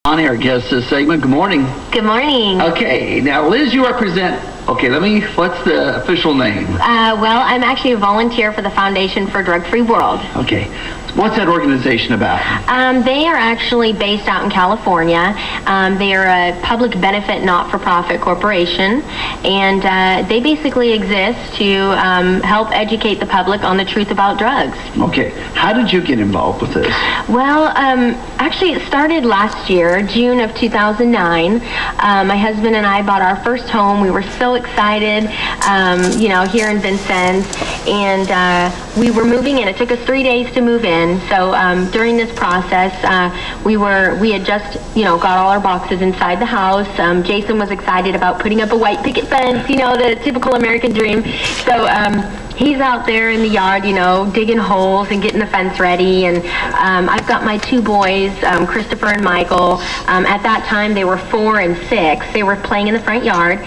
Bonnie, our guest this segment. Good morning. Good morning. Okay, now Liz, you represent, what's the official name? Well, I'm actually a volunteer for the Foundation for Drug-Free World. Okay, what's that organization about? They are actually based out in California. They are a public benefit not-for-profit corporation, and they basically exist to help educate the public on the truth about drugs. Okay, how did you get involved with this? Well, actually it started last year, June of 2009. My husband and I bought our first home. We were so excited, here in Vincennes, and we were moving in. It took us 3 days to move in. So during this process, we had just, got all our boxes inside the house. Jason was excited about putting up a white picket fence, the typical American dream. So he's out there in the yard, digging holes and getting the fence ready. And I've got my two boys, Christopher and Michael. At that time, they were 4 and 6. They were playing in the front yard.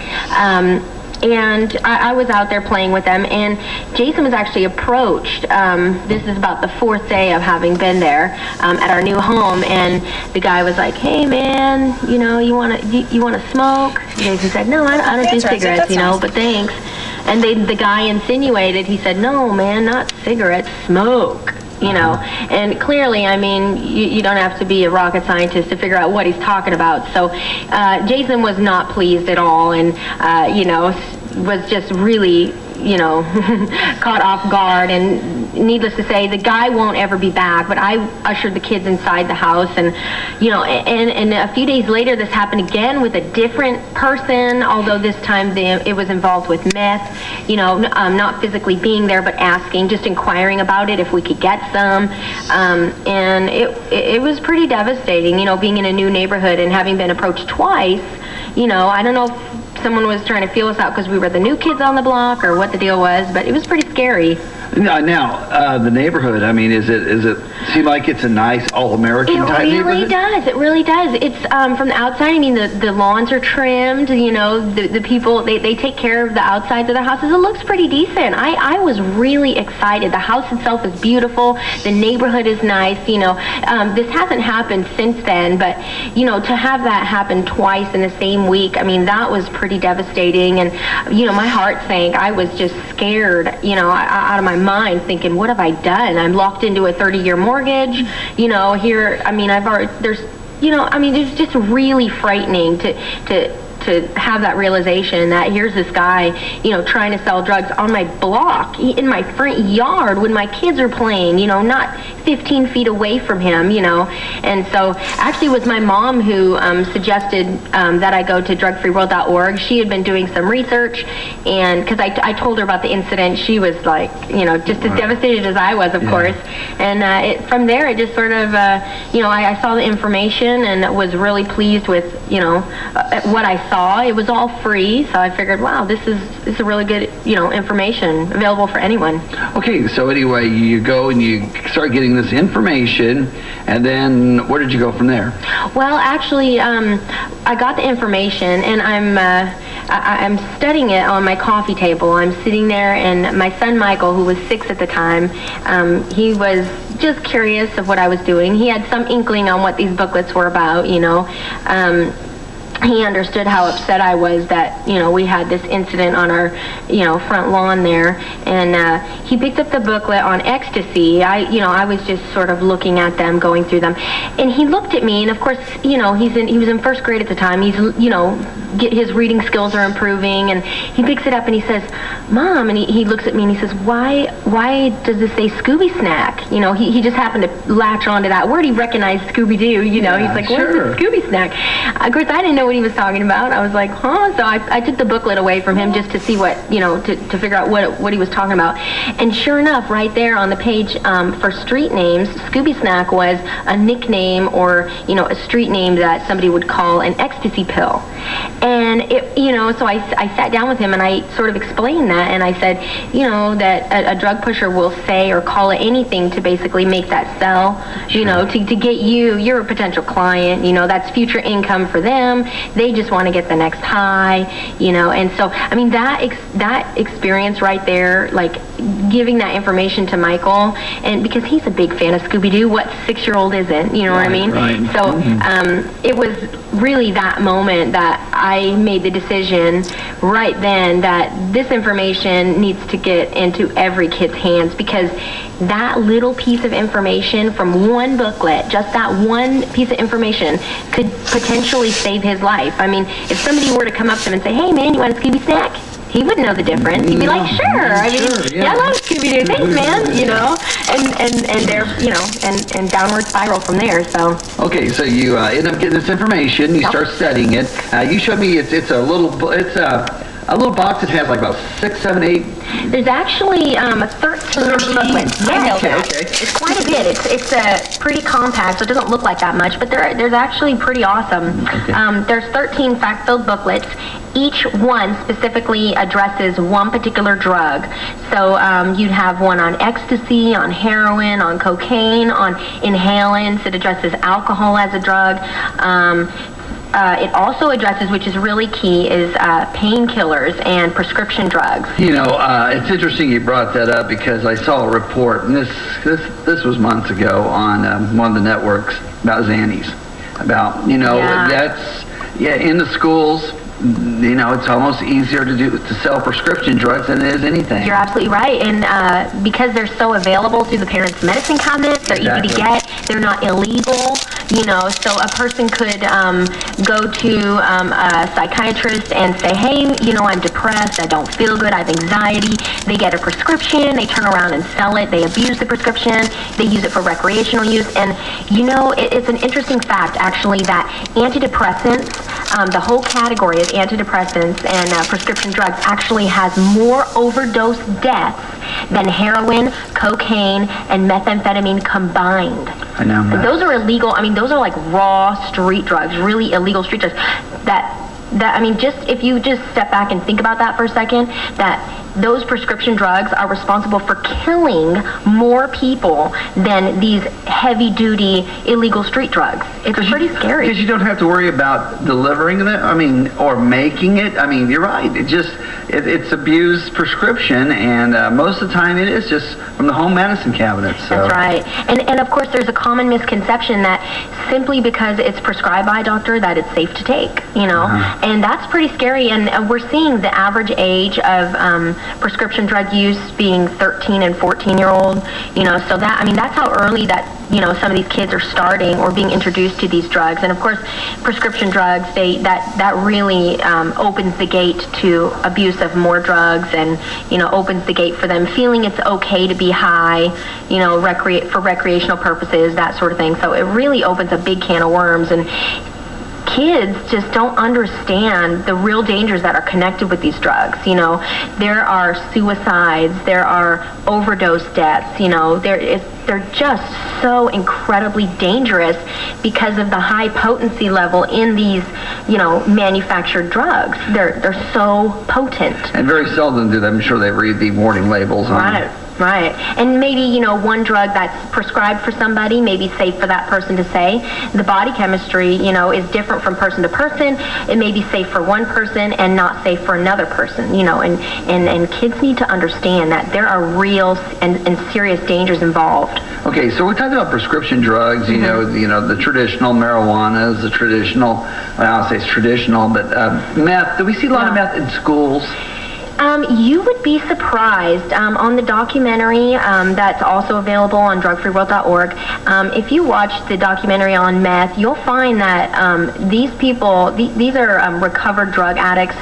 And I was out there playing with them, and Jason was actually approached. This is about the 4th day of having been there at our new home, and the guy was like, "Hey man, you wanna smoke?" Jason said, "No, I don't do cigarettes, but thanks." And the guy insinuated, he said, "No man, not cigarettes, smoke." And clearly, you don't have to be a rocket scientist to figure out what he's talking about. So Jason was not pleased at all, and was just really caught off guard. And needless to say, the guy won't ever be back. But I ushered the kids inside the house, and and a few days later, this happened again with a different person. Although this time it was involved with meth. Not physically being there, but asking, just inquiring about it if we could get some. And it was pretty devastating. Being in a new neighborhood and having been approached twice. I don't know if someone was trying to feel us out because we were the new kids on the block or what the deal was, but it was pretty scary. Now, the neighborhood, does it seem like it's a nice all-American type neighborhood? It really does. It's from the outside, the lawns are trimmed, the people, they take care of the outsides of their houses. It looks pretty decent. I was really excited. The house itself is beautiful. The neighborhood is nice. This hasn't happened since then, but, to have that happen twice in the same week, that was pretty devastating. And, my heart sank. I was just scared, out of my mind, thinking, what have I done? I'm locked into a 30-year mortgage. Here, it's just really frightening to have that realization that here's this guy, trying to sell drugs on my block, in my front yard when my kids are playing, not 15 feet away from him, And so actually it was my mom who suggested that I go to drugfreeworld.org. She had been doing some research, and because I told her about the incident, she was like, just as devastated as I was, of course. And from there, it just sort of, I saw the information and was really pleased with, what I saw. It was all free, so I figured, wow, this is a really good, information available for anyone. Okay, so anyway, you go and you start getting this information, and then where did you go from there? Well, actually, I got the information, and I'm studying it on my coffee table. I'm sitting there, and my son Michael, who was 6 at the time, he was just curious of what I was doing. He had some inkling on what these booklets were about, He understood how upset I was that, we had this incident on our, front lawn there. And he picked up the booklet on ecstasy. I was just sort of looking at them, going through them. And he looked at me, and of course, he was in 1st grade at the time. He's, his reading skills are improving. And he picks it up and he says, "Mom," and he looks at me and he says, why does this say Scooby Snack? He just happened to latch onto that word. He recognized Scooby-Doo, he's like, "What is this Scooby Snack?" Of course, I didn't know what he was talking about. I was like, huh? So I took the booklet away from him just to see what, to figure out what he was talking about. And sure enough, right there on the page for street names, Scooby Snack was a nickname or, a street name that somebody would call an ecstasy pill. And so I sat down with him and I sort of explained that, and I said, that a drug pusher will say or call it anything to basically make that sell, to get you're a potential client, that's future income for them. they just want to get the next high, and so, I mean, that experience right there, like giving that information to Michael, and because he's a big fan of Scooby-Doo, what 6-year-old isn't, you know what I mean? Right. So it was really that moment that I made the decision right then that this information needs to get into every kid's hands, because that little piece of information from one booklet, just that one piece of information, could potentially save his life. I mean, if somebody were to come up to him and say, "Hey man, you want a Scooby snack?" He wouldn't know the difference. He'd be like, "Sure." I mean, I love Scooby-Doo. Thanks, man. And they're, and downward spiral from there. So. Okay, so you end up getting this information. You start studying it. You showed me it's a little box that has like about 6, 7, 8. There's actually 13 booklets. Yeah, okay. It's quite a bit. It's pretty compact, so it doesn't look like that much, but there's actually pretty awesome. Okay. There's 13 fact-filled booklets. Each one specifically addresses one particular drug. So you'd have one on ecstasy, on heroin, on cocaine, on inhalants. It addresses alcohol as a drug. It also addresses, which is really key, is painkillers and prescription drugs. It's interesting you brought that up, because I saw a report, and this was months ago on one of the networks about Xannies. About, that's in the schools. It's almost easier to sell prescription drugs than it is anything. You're absolutely right, and because they're so available through the parents' medicine cabinets, they're easy to get. They're not illegal. So a person could go to a psychiatrist and say, "Hey, I'm depressed. I don't feel good. I have anxiety." They get a prescription. They turn around and sell it. They abuse the prescription. They use it for recreational use. And it's an interesting fact, actually, that antidepressants, the whole category of antidepressants and prescription drugs, actually has more overdose deaths than heroin, cocaine, and methamphetamine combined. I know. Those are illegal. I mean, those are like raw street drugs, really illegal street drugs. If you just step back and think about that for a second, that those prescription drugs are responsible for killing more people than these heavy-duty illegal street drugs. It's pretty scary. Because you don't have to worry about delivering it, or making it. You're right. It's abused prescription, and most of the time it is just from the home medicine cabinet. So. That's right. And of course, there's a common misconception that simply because it's prescribed by a doctor that it's safe to take, and that's pretty scary. And we're seeing the average age of prescription drug use being 13 and 14-year-old, so that's how early that, some of these kids are starting or being introduced to these drugs. And of course, prescription drugs, that really opens the gate to abuse of more drugs, and, opens the gate for them feeling it's okay to be high, for recreational purposes, that sort of thing. So it really opens a big can of worms, and kids just don't understand the real dangers that are connected with these drugs. There are suicides, there are overdose deaths, they're just so incredibly dangerous because of the high potency level in these, manufactured drugs. They're so potent. And very seldom do they, I'm sure they read the warning labels on them. Right. And maybe, one drug that's prescribed for somebody may be safe for that person to say. The body chemistry, is different from person to person. It may be safe for one person and not safe for another person, and kids need to understand that there are real and serious dangers involved. Okay, so we talked about prescription drugs, the traditional marijuana is the traditional, I'll say it's traditional, but meth. Do we see a lot of meth in schools? You would be surprised. On the documentary that's also available on drugfreeworld.org, if you watch the documentary on meth, you'll find that these people, these are recovered drug addicts,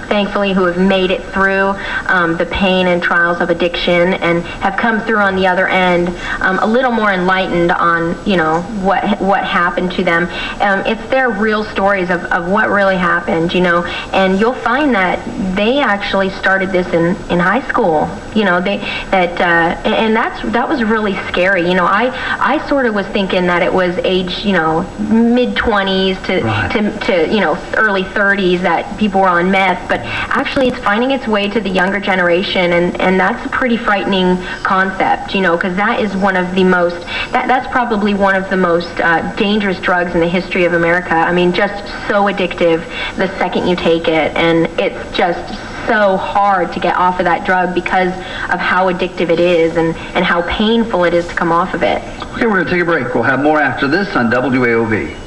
thankfully, who have made it through the pain and trials of addiction and have come through on the other end a little more enlightened on, what happened to them. It's their real stories of what really happened, and you'll find that they actually started this in high school. And that was really scary. I sort of was thinking that it was age, mid-20s to early 30s that people were on meth, but actually it's finding its way to the younger generation, and that's a pretty frightening concept, because that is one of the most, that's probably one of the most dangerous drugs in the history of America. I mean, just so addictive the second you take it, and it's just so hard to get off of that drug because of how addictive it is and how painful it is to come off of it. Okay, we're going to take a break. We'll have more after this on WAOV.